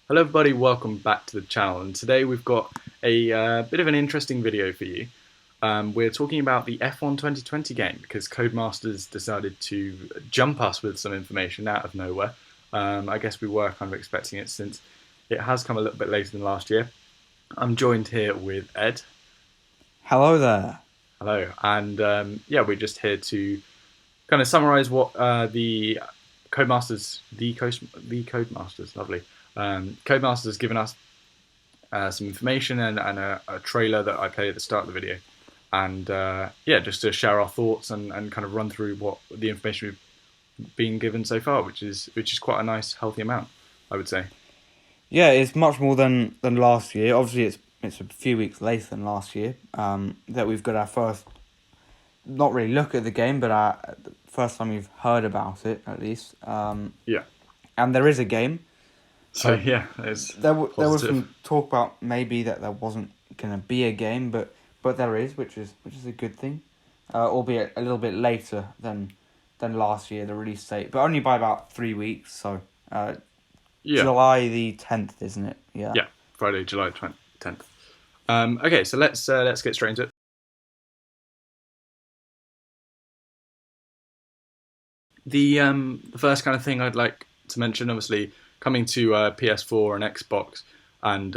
Hello everybody, welcome back to the channel, and today we've got a bit of an interesting video for you. We're talking about the F1 2020 game because Codemasters decided to jump us with some information out of nowhere. I guess we were kind of expecting it since it has come a little bit later than last year. I'm joined here with Ed. Hello there. Hello, and yeah, we're just here to kind of summarize what the Codemasters, lovely. Codemasters has given us some information and a trailer that I played at the start of the video, and yeah, just to share our thoughts and kind of run through what the information we've been given so far, which is quite a nice, healthy amount, I would say. Yeah, it's much more than last year. Obviously, it's a few weeks later than last year. That we've got our first, not really look at the game, but our first time we've heard about it at least. Yeah. And there is a game. So yeah, it's There was positive. some talk about maybe that there wasn't gonna be a game, but there is, which is a good thing. Albeit a little bit later than last year, the release date, but only by about 3 weeks. So Yeah, July the 10th, isn't it? Yeah. yeah, Friday, July 10th. Okay, so let's get straight into it. The first kind of thing I'd like to mention, obviously, coming to PS4 and Xbox and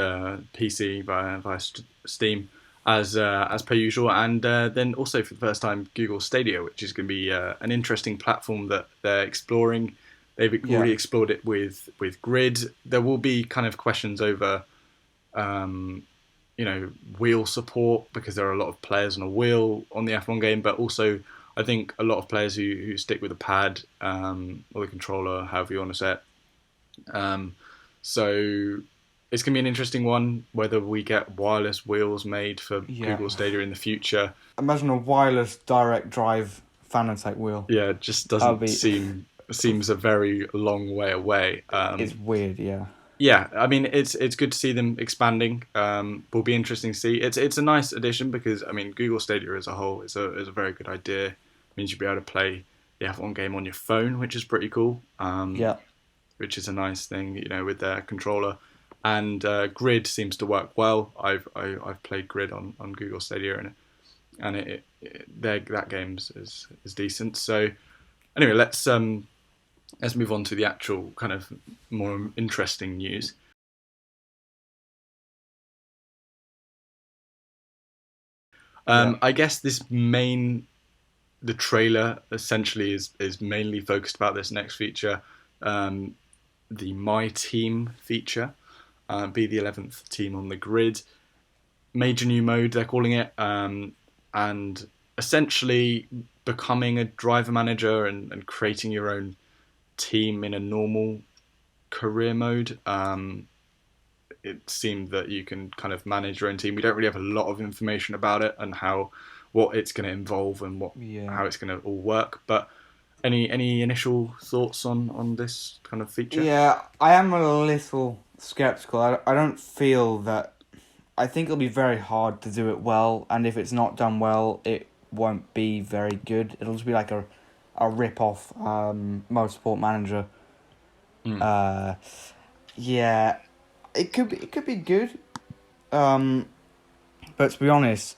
PC via Steam as per usual, and then also for the first time Google Stadia, which is going to be an interesting platform that they're exploring. They've Yeah. already explored it with Grid. There will be kind of questions over wheel support because there are a lot of players on a wheel on the F1 game, but also I think a lot of players who stick with a pad or the controller, however you want to say it. So it's going to be an interesting one whether we get wireless wheels made for Yeah. Google Stadia in the future. Imagine a wireless direct drive Fanatec wheel. Yeah, it just That would doesn't be. seems a very long way away. It's weird, yeah. Yeah, I mean it's good to see them expanding. Will be interesting to see. It's a nice addition because I mean Google Stadia as a whole is a very good idea. It means you'll be able to play the F1 game on your phone, which is pretty cool. Yeah. Which is a nice thing, with their controller. And Grid seems to work well. I've played Grid on Google Stadia and that game is decent. So anyway, let's move on to the actual kind of more interesting news. Yeah. I guess the trailer essentially is mainly focused about this next feature, the My Team feature, be the 11th team on the grid. Major new mode they're calling it, and essentially becoming a driver manager and creating your own team in a normal career mode. It seemed that you can kind of manage your own team. We don't really have a lot of information about it and what it's going to involve and Yeah. how it's going to all work. But any initial thoughts on this kind of feature? Yeah, I am a little skeptical. I don't feel that. I think it'll be very hard to do it well, and if it's not done well, it won't be very good. It'll just be like a rip off Motorsport Manager. Mm. Uh, yeah, it could be good. Um, but to be honest,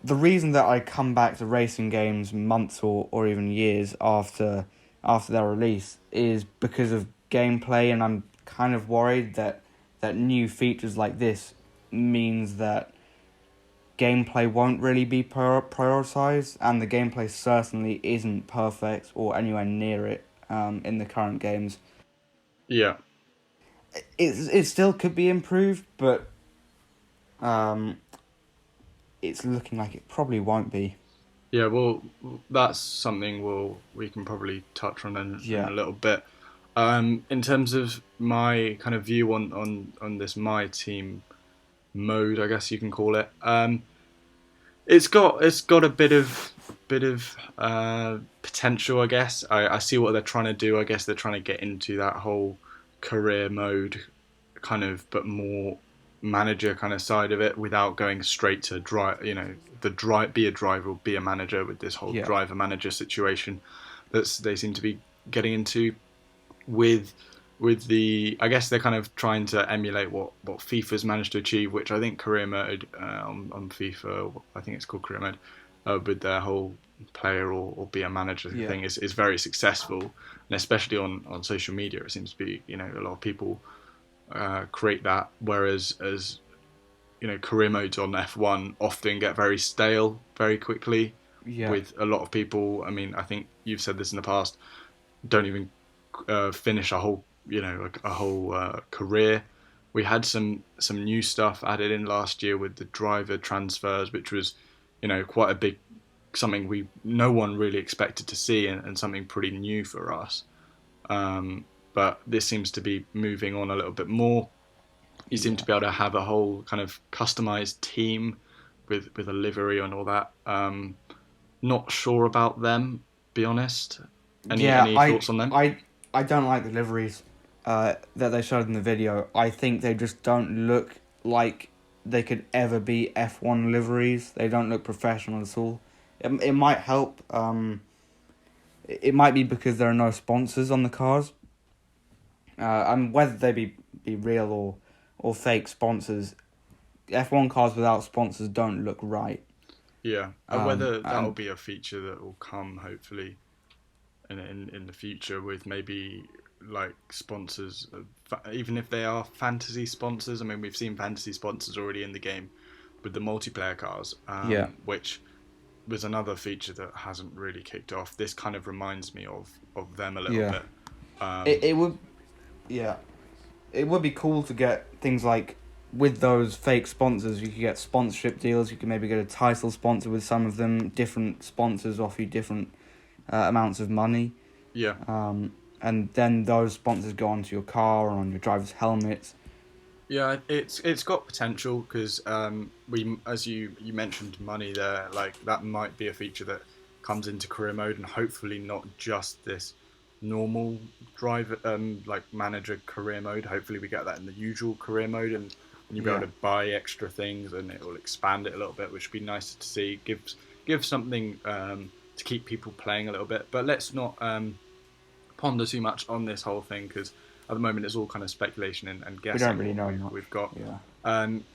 the reason that I come back to racing games months or even years after their release is because of gameplay, and I'm kind of worried that new features like this means that gameplay won't really be prioritized, and the gameplay certainly isn't perfect or anywhere near it in the current games. Yeah. It still could be improved, but um, it's looking like it probably won't be. Yeah, well, that's something we can probably touch on in a Yeah. little bit. In terms of my kind of view on this My Team mode, I guess you can call it. It's got a bit of potential, I guess. I see what they're trying to do. I guess they're trying to get into that whole career mode, kind of, but more manager kind of side of it without going straight to drive. Be a driver or be a manager with this whole Yeah. driver manager situation they seem to be getting into with with the, I guess they're kind of trying to emulate what FIFA's managed to achieve, which I think career mode on FIFA, I think it's called career mode, with their whole player or be a manager Yeah. thing is very successful, and especially on social media, it seems to be, a lot of people create that, whereas as career modes on F1 often get very stale very quickly. Yeah. With a lot of people, I mean, I think you've said this in the past, don't even finish a whole like a whole career. We had some new stuff added in last year with the driver transfers, which was quite a big something no one really expected to see, and something pretty new for us. But this seems to be moving on a little bit more. You seem to be able to have a whole kind of customized team with a livery and all that. Not sure about them, be honest. Any thoughts on them? I don't like the liveries that they showed in the video. I think they just don't look like they could ever be F1 liveries. They don't look professional at all. It might help. It might be because there are no sponsors on the cars. And whether they be real or fake sponsors, F1 cars without sponsors don't look right. Yeah, and whether that'll be a feature that will come hopefully in the future with maybe like sponsors, even if they are fantasy sponsors. I mean, we've seen fantasy sponsors already in the game with the multiplayer cars, which was another feature that hasn't really kicked off. This kind of reminds me of them a little bit. It would, it would be cool to get things like, with those fake sponsors, you could get sponsorship deals. You could maybe get a title sponsor with some of them. Different sponsors offer you different amounts of money. Yeah. And then those sponsors go onto your car or on your driver's helmets. Yeah, it's got potential because as you mentioned money there, like that might be a feature that comes into career mode, and hopefully not just this normal driver like manager career mode. Hopefully we get that in the usual career mode, and you'll be able to buy extra things, and it will expand it a little bit, which would be nice to see. Give something to keep people playing a little bit. But let's not ponder too much on this whole thing, because at the moment it's all kind of speculation and guessing. We don't really know much. We've got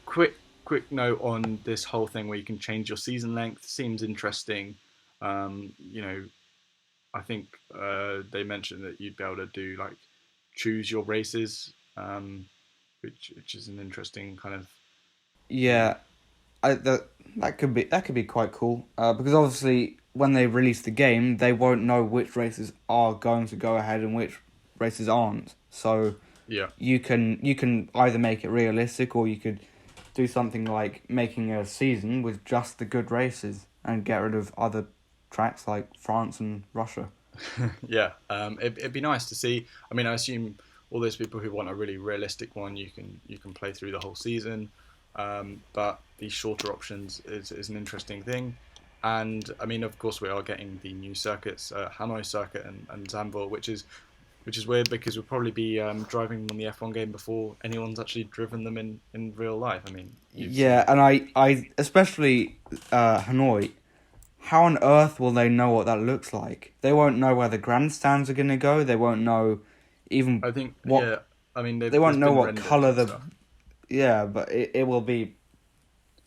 quick note on this whole thing where you can change your season length. Seems interesting. I think they mentioned that you'd be able to do like choose your races, which is an interesting kind of. Yeah, that could be quite cool. Because obviously when they release the game, they won't know which races are going to go ahead and which races aren't. So yeah, you can either make it realistic, or you could do something like making a season with just the good races and get rid of other tracks like France and Russia. Yeah, it'd be nice to see. I mean, I assume all those people who want a really realistic one, you can play through the whole season, but these shorter options is an interesting thing. And I mean, of course, we are getting the new circuits, Hanoi circuit and Zandvoort, which is weird because we'll probably be driving on the F1 game before anyone's actually driven them in real life. I mean, and I especially Hanoi. How on earth will they know what that looks like? They won't know where the grandstands are going to go. They won't know even. I think what, yeah. I mean, they won't know what color the. Yeah, but it will be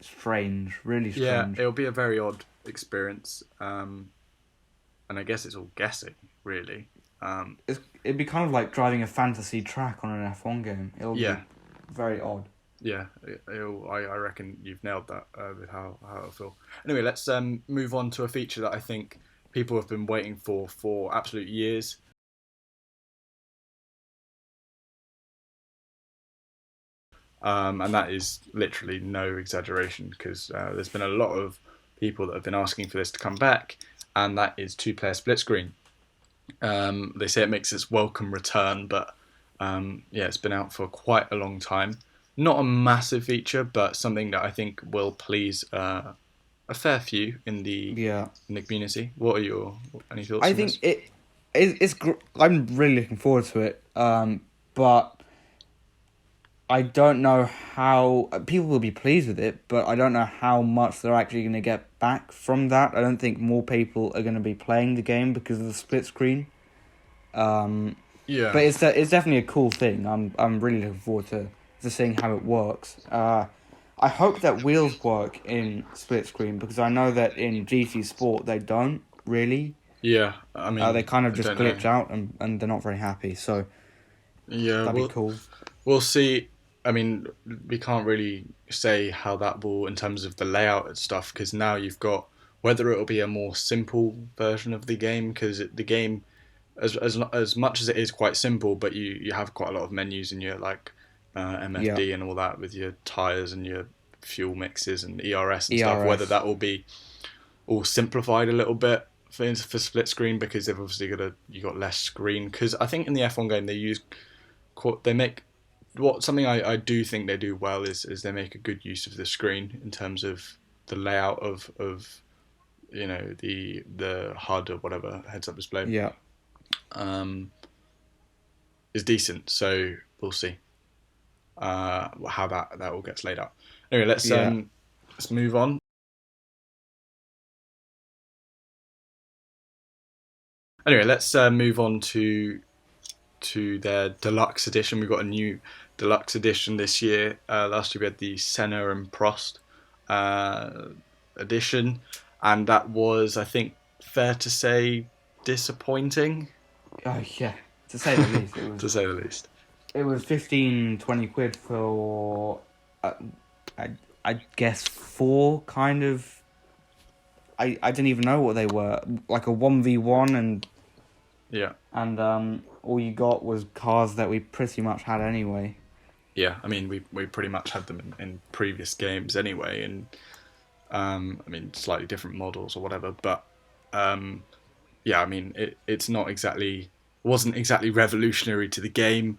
strange, really strange. Yeah, it'll be a very odd experience, and I guess it's all guessing, really. It'd be kind of like driving a fantasy track on an F1 game. It'll be very odd. Yeah, I reckon you've nailed that with how it'll feel. Anyway, let's move on to a feature that I think people have been waiting for absolute years. And that is literally no exaggeration, because there's been a lot of people that have been asking for this to come back, and that is two-player split screen. They say it makes its welcome return, but it's been out for quite a long time. Not a massive feature, but something that I think will please a fair few in the community. What are any thoughts? I think it's. I'm really looking forward to it, but I don't know how people will be pleased with it. But I don't know how much they're actually going to get back from that. I don't think more people are going to be playing the game because of the split screen. Yeah, But it's definitely a cool thing. I'm really looking forward to seeing how it works. I hope that wheels work in split screen because I know that in GT Sport they don't really. yeah. I They mean, kind of I just don't know. glitch out and they're not very happy. So Yeah, that'd be cool. we'll see. I mean, we can't really say how that will in terms of the layout and stuff because now you've got whether it'll be a more simple version of the game because the game as much as it is quite simple, but you have quite a lot of menus in your like Yeah, MFD and all that with your tires and your fuel mixes and ERS and stuff. Whether ERS. that will be all simplified a little bit for split screen because they've obviously you got less screen because I think in the F1 game they make something I do think they do well is they make a good use of the screen in terms of the layout of the HUD or whatever heads up display Yeah, um, is decent. So we'll see how that all gets laid out. Anyway, yeah, let's move on. Anyway, let's move on to their deluxe edition. We've got a new deluxe edition this year. Last year we had the Senna and Prost uh, edition, and that was, I think, fair to say, disappointing, oh yeah. To say the least, to say the least. it was 15-20 quid for uh, I I guess four kind of. I didn't even know what they were, like a 1v1, Yeah, and all you got was cars that we pretty much had anyway. yeah. I mean, we pretty much had them in previous games anyway, and I mean, slightly different models or whatever, but um, yeah, I mean, it's not exactly wasn't exactly revolutionary to the game.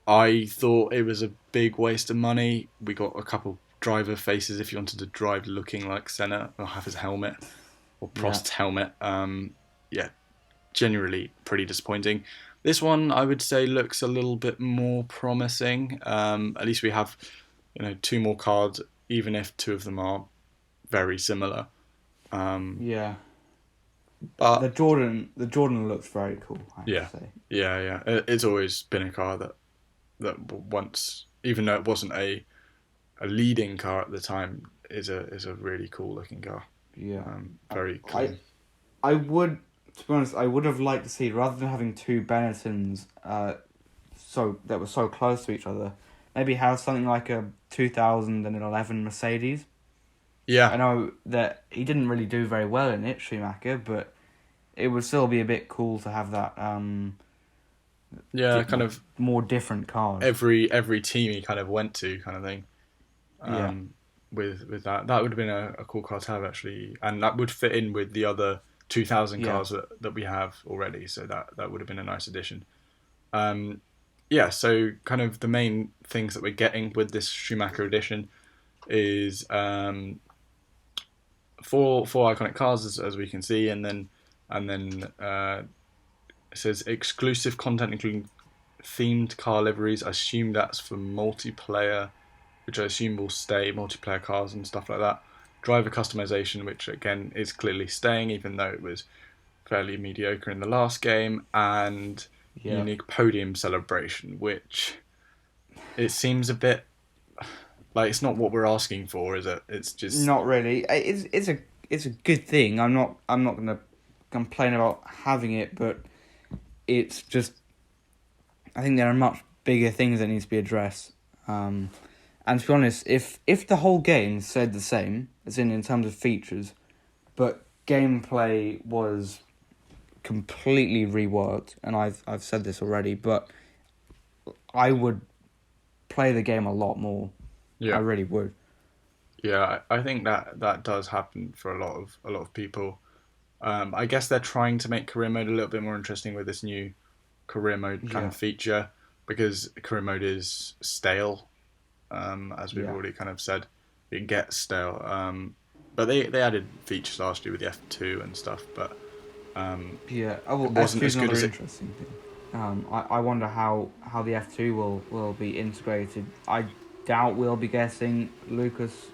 I thought it was a big waste of money. We got a couple driver faces if you wanted to drive looking like Senna or have his helmet or Yeah, Prost's helmet. Yeah, generally pretty disappointing. This one I would say looks a little bit more promising. At least we have, two more cards, even if two of them are very similar. Um, yeah. but The Jordan looks very cool, I have yeah, to say. yeah. It's always been a car that once, even though it wasn't a leading car at the time, is a really cool looking car. Yeah. Very I clean. I would, to be honest, I would have liked to see, rather than having two Benettons, so that were so close to each other, maybe have something like a 2011 Mercedes. I Yeah, know that he didn't really do very well in it, Schumacher, but it would still be a bit cool to have that yeah, kind like of more different cars. every team he kind of went to, kind of thing. Yeah, Um, with that would have been a cool car to have actually, and that would fit in with the other 2000 yeah, cars that we have already. So that would have been a nice addition. Um, yeah, so kind of the main things that we're getting with this Schumacher edition is four iconic cars as we can see, and then it says exclusive content including themed car liveries. I assume that's for multiplayer, which I assume will stay multiplayer cars and stuff like that. Driver customization, which again is clearly staying, even though it was fairly mediocre in the last game, and yeah. unique podium celebration, which it seems a bit like it's not what we're asking for, is it? It's just Not really. It's a good thing. I'm not gonna complain about having it, but it's just, I think there are much bigger things that need to be addressed. And to be honest, if the whole game said the same, as in terms of features, but gameplay was completely reworked, and I've said this already, but I would play the game a lot more. I yeah, really would. yeah. I think that does happen for a lot of people. I guess they're trying to make career mode a little bit more interesting with this new career mode kind Yeah, of feature because career mode is stale, as we've yeah, already kind of said. It gets stale. But they added features last year with the F2 and stuff, but yeah. Oh it well, F wasn't two is as good another as it. interesting thing. I wonder how the F2 will be integrated. I doubt we'll be getting Lucas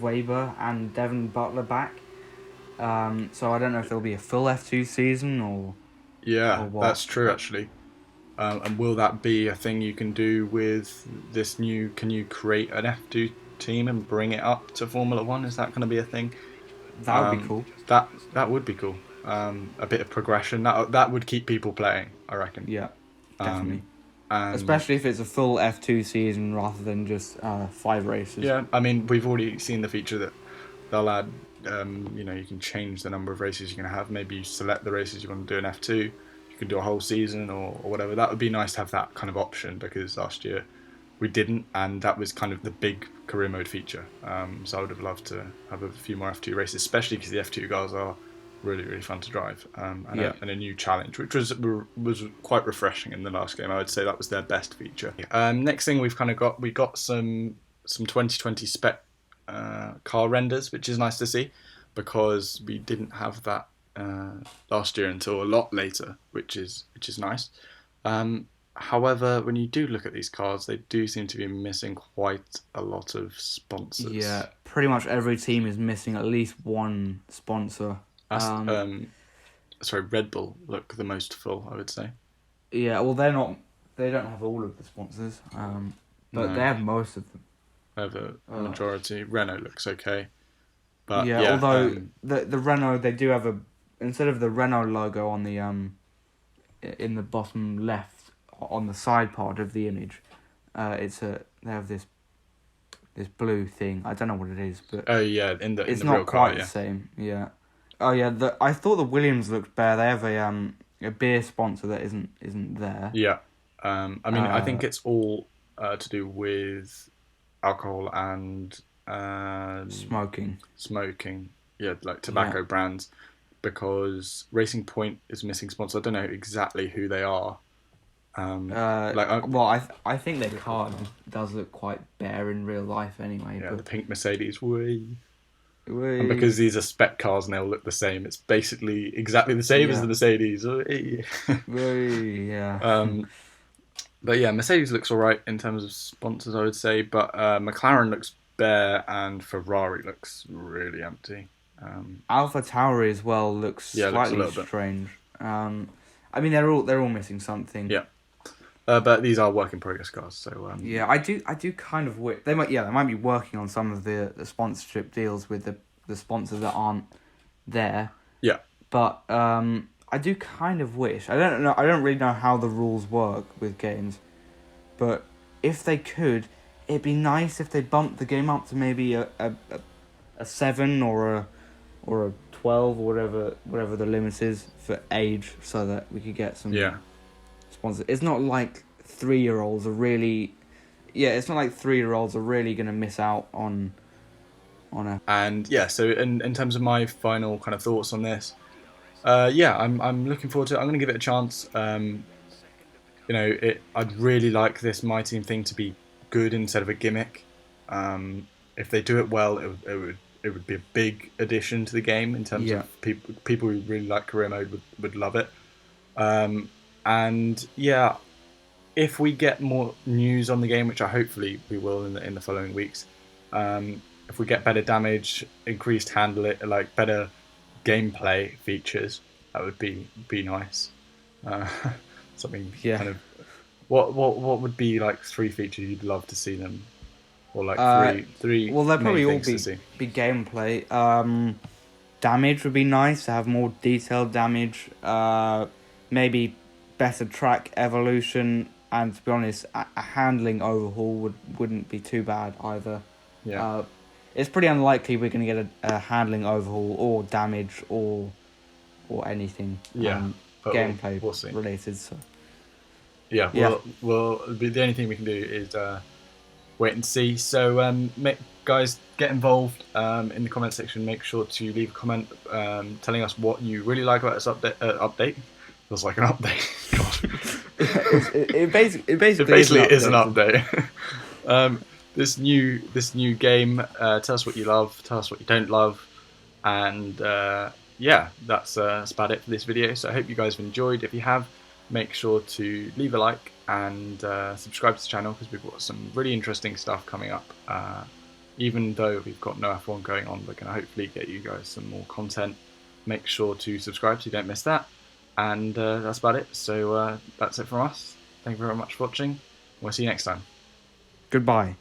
Weber and Devon Butler back. So I don't know if there'll be a full F2 season or Yeah, what. that's true But actually. And will that be a thing you can do with this new? Can you create an F2 team and bring it up to Formula One? Is that going to be a thing? That would be cool. That would be cool. A bit of progression that would keep people playing, I reckon. Yeah, definitely. And Especially if it's a full F2 season rather than just 5 races. yeah, I mean, we've already seen the feature that they'll add. You can change the number of races you're going to have. Maybe you select the races you want to do in F2. You can do a whole season or whatever. That would be nice to have that kind of option, because last year we didn't, and that was kind of the big career mode feature. So I would have loved to have a few more F2 races, especially because the F2 cars are really, really fun to drive, and a new challenge, which was quite refreshing in the last game. I would say that was their best feature. Next thing we got some 2020 spec car renders, which is nice to see, because we didn't have that last year until a lot later, which is nice. However, when you do look at these cars, they do seem to be missing quite a lot of sponsors. Yeah, pretty much every team is missing at least one sponsor. Red Bull look the most full, I would say. Yeah, well, they don't have all of the sponsors, but they have most of them. They have a majority. Renault looks okay. But yeah, although the Renault, they do have instead of the Renault logo on the in the bottom left on the side part of the image, they have this blue thing. I don't know what it is, but it's not real quite car, the same. Yeah. Oh yeah, I thought the Williams looked better. They have a beer sponsor that isn't there. Yeah. I think it's all to do with alcohol and smoking. Yeah, like tobacco brands, because Racing Point is missing sponsor. I don't know exactly who they are. I think their car does look quite bare in real life anyway. Yeah, but the pink Mercedes. Whee. Whee. And because these are spec cars and they all look the same, it's basically exactly the same as the Mercedes. Whee, yeah. But yeah, Mercedes looks alright in terms of sponsors, I would say. But McLaren looks bare and Ferrari looks really empty. Alpha Tauri as well looks slightly strange. They're all missing something. Yeah. But these are work in progress cars, so yeah, I do kind of wish they might be working on some of the sponsorship deals with the sponsors that aren't there. Yeah. But I do kind of wish, I don't really know how the rules work with games, but if they could, it'd be nice if they bumped the game up to maybe a 7 or a 12 or whatever the limit is for age, so that we could get some sponsors. It's not like 3-year-olds are really going to miss out on a... And yeah, so in terms of my final kind of thoughts on this, I'm looking forward to it. I'm going to give it a chance. I'd really like this My Team thing to be good instead of a gimmick. If they do it well, it would be a big addition to the game in terms of people who really like career mode would love it. And yeah, if we get more news on the game, which hopefully we will in the following weeks, if we get better damage, increased handling, like better gameplay features, that would be nice. Something kind of what would be like 3 features you'd love to see them, or like three. Well, they'll probably all be gameplay. Damage would be nice to have more detailed damage. Maybe better track evolution, and to be honest, a handling overhaul wouldn't be too bad either. Yeah. It's pretty unlikely we're going to get a handling overhaul or damage or anything. Gameplay we'll see. Related. So. Yeah. Well, the only thing we can do is wait and see. So, guys, get involved in the comment section. Make sure to leave a comment telling us what you really like about this update. Feels like an update. God. It basically is an update. This new game. Tell us what you love. Tell us what you don't love. And that's about it for this video. So I hope you guys have enjoyed. If you have, make sure to leave a like and subscribe to the channel, because we've got some really interesting stuff coming up. Even though we've got no F1 going on, we're going to hopefully get you guys some more content. Make sure to subscribe so you don't miss that. And that's about it. So that's it from us. Thank you very much for watching. We'll see you next time. Goodbye.